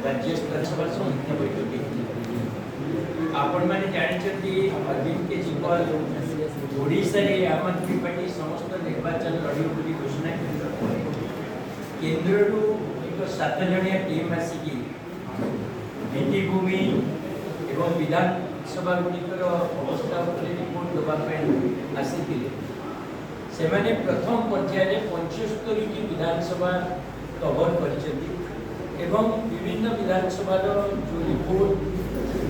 राज्य स्तर समिति बैठक आपण मैंने जानते अरविंद केजरीवाल ओडिशा रे आम आदमी पार्टी समस्त निर्वाचन लड़ी बोली घोषणा केन्द्र एक 7 जणिया टीम आसिकी भित्तिभूमि एवं विधानसभा गुड़िकर अवस्था रिपोर्ट देवाई आसी से प्रथम पर्यायर 75 की विधानसभा कवर कर विभिन्न विधानसभा जो रिपोर्ट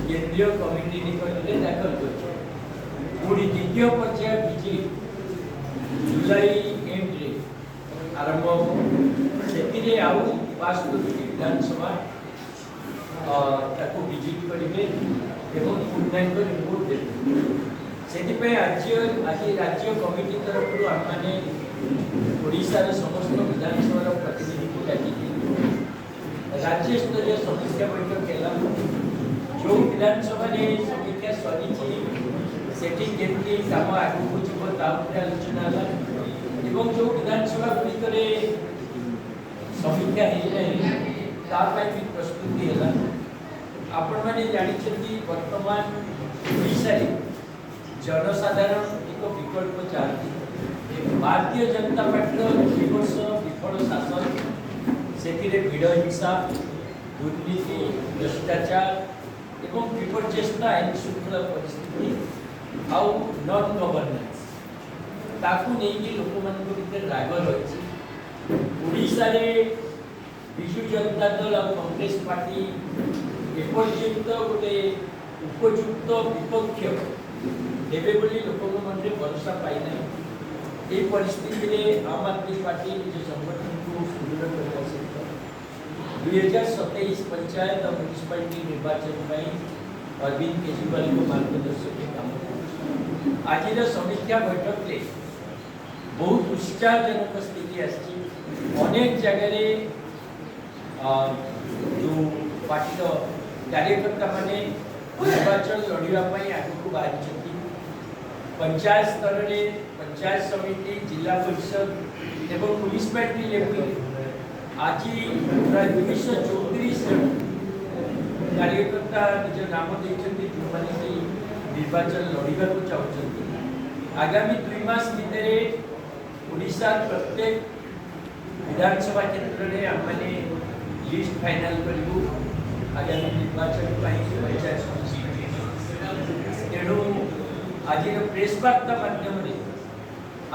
केंद्रीय कमिटी निकट में दाखल कर द्वितीय पर्याय विजिट जुलाई एंड आरंभ से आउ 52 विधानसभा विजिट करेंगे पूर्णांग रिपोर्ट देते से आज राज्य कमिटी तरफ आम ओडिशार समस्त विधानसभा प्रतिनिधि को डाकिकी राज्य स्तरीय समीक्षा बैठक है जो विधानसभा समीक्षा सरी केमती कम आगे जीव आलोचना है जो विधानसभा गुड़िक समीक्षा भी प्रस्तुति है आपण मैंने जानते वर्तमान ओडिशा जनसाधारण एक विकल्प चाहती भारतीय जनता पार्टी 2 वर्ष विफल शासन से भिड़ हिंसा दुर्नीति भ्रष्टाचार एवं विपर्यस्त आईन श्रृंखला परिस्थिति आउ नॉन गवर्नेंस ताकू नहीं लोक मान राग रही विजु जनता दल और कांग्रेस पार्टी एपर्यंत गोटे उपयुक्त विपक्ष देवे बोली लोक मन भरोसा पाईना ये परिस्थिति में आम आदमी पार्टी निज संगठन को सुदृढ़ करने सहित 2027 पंचायत और म्यूनिसिपालिटी निर्वाचन में अरविंद केजरीवाल को मार्गदर्शन के काम आज समीक्षा बैठक में बहुत उत्साहजनक स्थिति अनेक जगह जो पार्टी कार्यकर्ता माने निर्वाचन लड़ाई आगे बाहरी पंचायत स्तर में पंचायत समिति जिला परिषद एवं म्यूनिसिपालिटी लेवल आज प्राय 234 जन कार्यकर्ता निज नाम देखते जो मैंने निर्वाचन लड़ाई को चाहते आगामी 2 मास भितर ओडिशा प्रत्येक विधानसभा क्षेत्र में आम लिस्ट फाइनल करूँ आगामी निर्वाचन पंचायत समिति तेणु आज प्रेस वार्ता माध्यम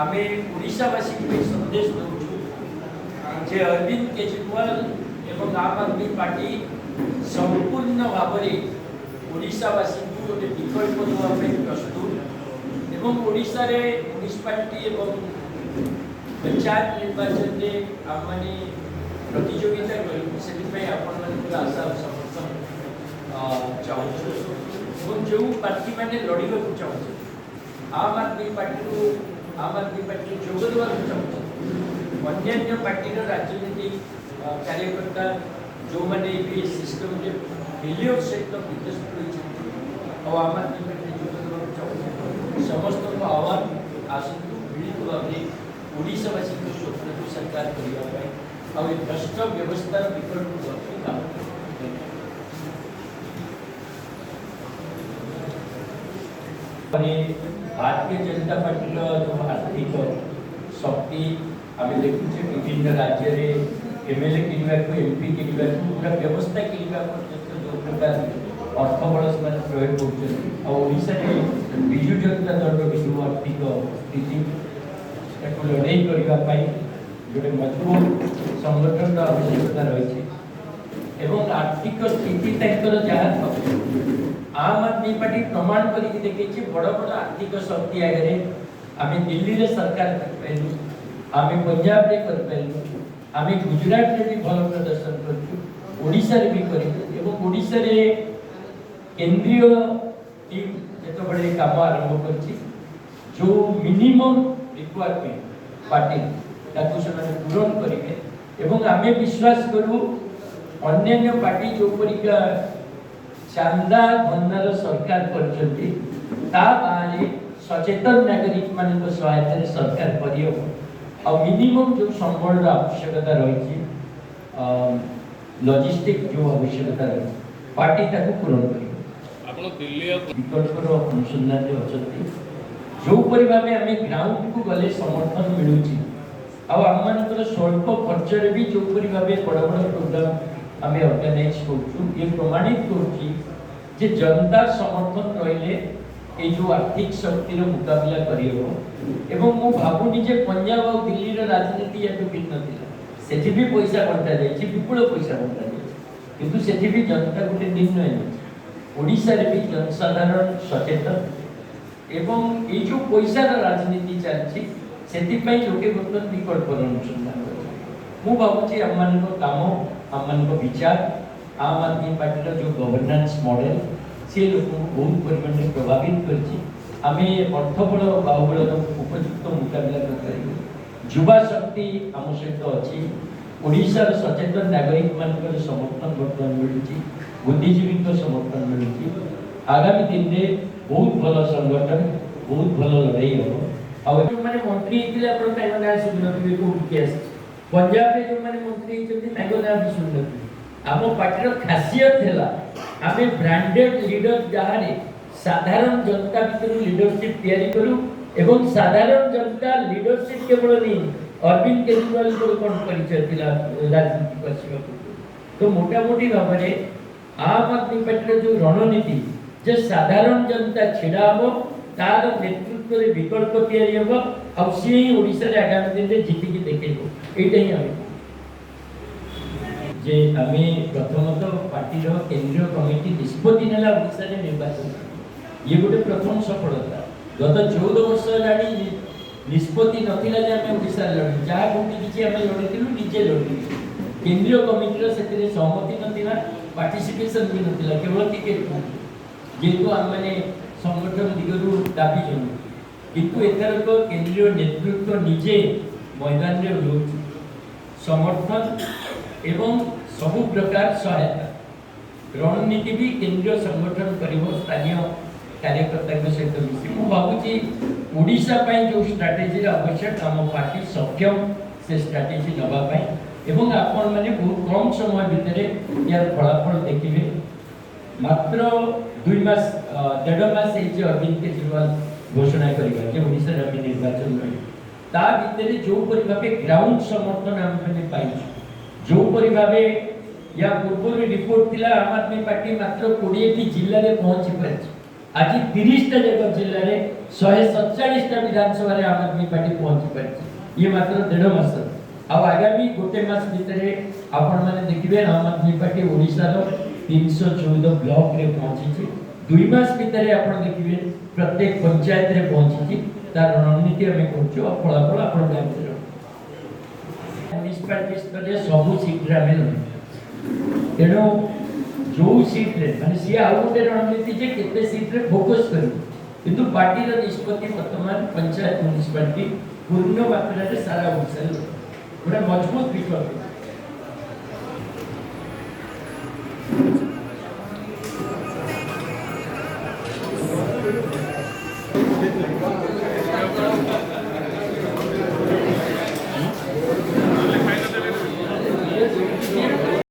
आम ओडिशावासी को संदेश दूँ जे अरविंद केजरीवाल एवं आम आदमी पार्टी संपूर्ण भाव में ओडिशावासी को गोटे विकल्प देवाई प्रस्तुत एवं ओडिशा रे म्यूनिसिपालिटी एवं पंचायत निर्वाचन में आम प्रतियोगिता करूँ से आशा और समर्थन चाहूँ जो पार्टी मैंने लड़ाई चाहते आम आदमी पार्टी जोग देवा चाहते अन्य पार्टी राजनीतिक कार्यकर्ता जो मैंने सिस्टम के फेलियर सहित विकसित और आम आदमी पार्टी जोग देवा चाहते समस्त को आह्वान आसतु मिलित भाव में ओडिशावासी को स्वप्न को साकार करने और भ्रष्ट व्यवस्थार विकल्प काम भारतीय जनता पार्टी जो आर्थिक शक्ति आम देखुचे विभिन्न राज्य में एमएलए किणवा एमपी किणवा पूरा व्यवस्था किणवा जो प्रकार अर्थ बल से प्रयोग करशा विजु जनता दल जो आर्थिक स्थिति लड़ाई करने गोटे मजबूत संगठन आवश्यकता रही आर्थिक स्थिति जहाँ आम आदमी पार्टी प्रमाण करके देखी बड़ बड़ आर्थिक शक्ति आगे आम दिल्ली रे सरकार करूँ आम पंजाब रे करूँ आम गुजरात रे भी भल प्रदर्शन करोडिशा भी करूँ ओडिशा रे केंद्रीय टीम जिते काम आरंभ कर जो मिनिमम रिक्वायरमेंट पार्टी पूरण करेंगे आम विश्वास करूँ अन्य पार्टी जो परिका चांदा धन्नार सरकार कर सचेतन नागरिक मान सहायता सरकार कर और मिनिमम जो संबल आवश्यकता रही लॉजिस्टिक जो आवश्यकता रही पार्टी ताको पूरण करियो आपण दिल्ली विकल्पर अनुसंधान अच्छी जो परि भाबे आमे ग्राउंड को गले समर्थन मिलुची आम मानकर स्वल्प खर्च भी जो परि भाबे बड़ बड़ प्रोग्राम आमे ऑर्गेनाइज करछु ये प्रमाणित करछि जे जनता समर्थन रहिले ए जो आर्थिक शक्ति रो मुकाबला करियो एवं मु भाबुनी जे पंजाब और दिल्ली रो राजनीति या भिन्न थिला सेठी भी पैसा बंटा जायछि विपुल पैसा बंटा जायछि किंतु सेठी भी जनता गुटे दिन नै ओडिसा रे भी जनसाधारण सचेतन एवं ये जो पैसा राजनीति चलछि सेठी पई लोके बर्तन विकल्प अनुसंधान मु भाबुछि हम मान काम हम मान विचार आम आदमी पार्टी जो गवर्नेंस मॉडल से लोक बहुत परिमाण में प्रभावित करछि आमे अर्थबल बाहुबल उपयुक्त मुकाबला कर युवा शक्ति आम सहित अच्छी ओडिशा सचेतन नागरिक मान समर्थन बर्तमान मिलुछि बुद्धिजीवी समर्थन मिलुछि आगामी दिन में बहुत भल संगठन बहुत भल लड़ाई हम और जो माने मंत्री इतले अपन टाइम ना सुननथि को केस पंजाब रे जो माने मंत्री इतले ताको ना भी सुननथि आम पार्टी रो खासियत हैला आमे ब्रांडेड लीडर जहारे साधारण जनता भीतर लीडरशिप तैयारी करू एवं साधारण जनता लीडरशिप केवल नहीं अरविंद केजरीवाल को कोन परिचय दिला राजनीति पछिवा तो मोटा मोटी भाबरे आम आदमी पार्टी जो रणनीति जे साधारण जनता छिड़ा हो तार नेतृत्व रे विकल्प तैयारी हो आ से ही ओडिसा रे आगामी दिन रे जीति के देखेबो एटा ही हम जे आमे प्रथमतः पार्टी रो केंद्रीय कमिटी निष्पत्ति नेला ओडिसा रे निर्वाचन ये गोटे प्रथम सफलता गत 14 वर्ष लाडी निष्पत्ति नथिला जे आमे ओडिसा लड़ी जा कोटी किछि आमे लड़ितिलु निजे लड़ितिलु केंद्रीय कमिटी रो सेतिरे सहमति नथिला पार्टिसिपेशन भी नथिला केवल टिकेट जेतु आम माने संगठन दिगरु दाबी जनु किंतु एथर को केंद्रीय नेतृत्व निजे मैदान रे रहउछि समर्थन एवं सब प्रकार सहायता रणनीति भी केंद्रीय संगठन करिवो स्थानीय कार्यकर्ता के सहित मिसी मु भाबुची ओडिशा पई जो स्ट्रेटजी आवश्यक हम पार्टी सक्षम से स्ट्रेटजी नबा पई एवं आपण माने बहुत कम समय भितरे यार फलाफल देखिबे मात्र 2 मास 1.5 मास ए जे अरविंद केजरीवाल घोषणा करिबा जे ओडिशा रे निर्वाचन रही ता भितरे जो परि भाबे ग्राउंड समर्थन हम माने पाइछु जो परि भाबे या पूर्व रिपोर्ट थिला आम आदमी पार्टी मात्र 20 टी जिल्ला रे पहुंची परछि आज 30 टा जगह जिल्ला रे 147 टा विधानसभा रे आम आदमी पार्टी पहुंची परछि ये मात्र 1.5 मास आ आगामी गोटे मास भितरे आपण माने देखिबे आम आदमी पार्टी ओडिसा रो 314 ब्लॉक रे पहुंची छी 2 मास भितरे आपण देखिबे प्रत्येक पंचायत रे पहुंची छी तार रणनीति हमें करछो आ फलाफल आपण जानते म्युनिसिपालिटी स्तर रे सब सीट रे हमें तेणु जो सीट रे माने सी आउ गोटे रणनीति जे केते सीट रे फोकस करू किंतु पार्टी रो निष्पत्ति वर्तमान पंचायत म्युनिसिपालिटी पूर्ण मात्रा रे सारा ओडिसा रे बड़ा मजबूत विकल्प